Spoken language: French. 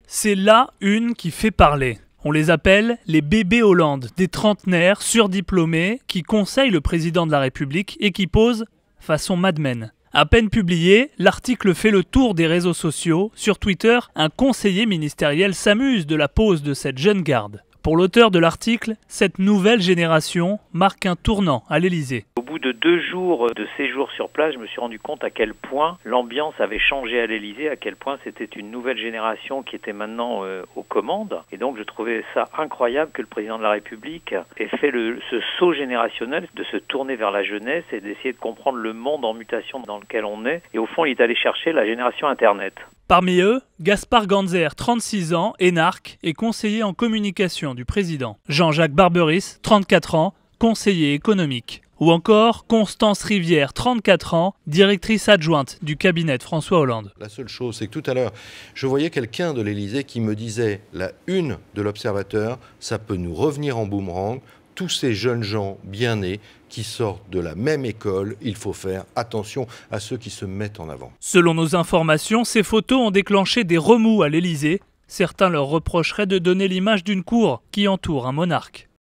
C'est la une qui fait parler. On les appelle les bébés Hollande, des trentenaires surdiplômés qui conseillent le président de la République et qui posent façon Mad Men. À peine publié, l'article fait le tour des réseaux sociaux. Sur Twitter, un conseiller ministériel s'amuse de la pose de cette jeune garde. Pour l'auteur de l'article, cette nouvelle génération marque un tournant à l'Élysée. Au bout de 2 jours de séjour sur place, je me suis rendu compte à quel point l'ambiance avait changé à l'Élysée, à quel point c'était une nouvelle génération qui était maintenant aux commandes. Et donc je trouvais ça incroyable que le président de la République ait fait ce saut générationnel, de se tourner vers la jeunesse et d'essayer de comprendre le monde en mutation dans lequel on est. Et au fond, il est allé chercher la génération Internet. Parmi eux, Gaspard Ganzer, 36 ans, énarque et conseiller en communication du président. Jean-Jacques Barberis, 34 ans, conseiller économique. Ou encore Constance Rivière, 34 ans, directrice adjointe du cabinet de François Hollande. La seule chose, c'est que tout à l'heure, je voyais quelqu'un de l'Élysée qui me disait « La une de l'Observateur, ça peut nous revenir en boomerang. Tous ces jeunes gens bien nés qui sortent de la même école, il faut faire attention à ceux qui se mettent en avant. » Selon nos informations, ces photos ont déclenché des remous à l'Élysée. Certains leur reprocheraient de donner l'image d'une cour qui entoure un monarque.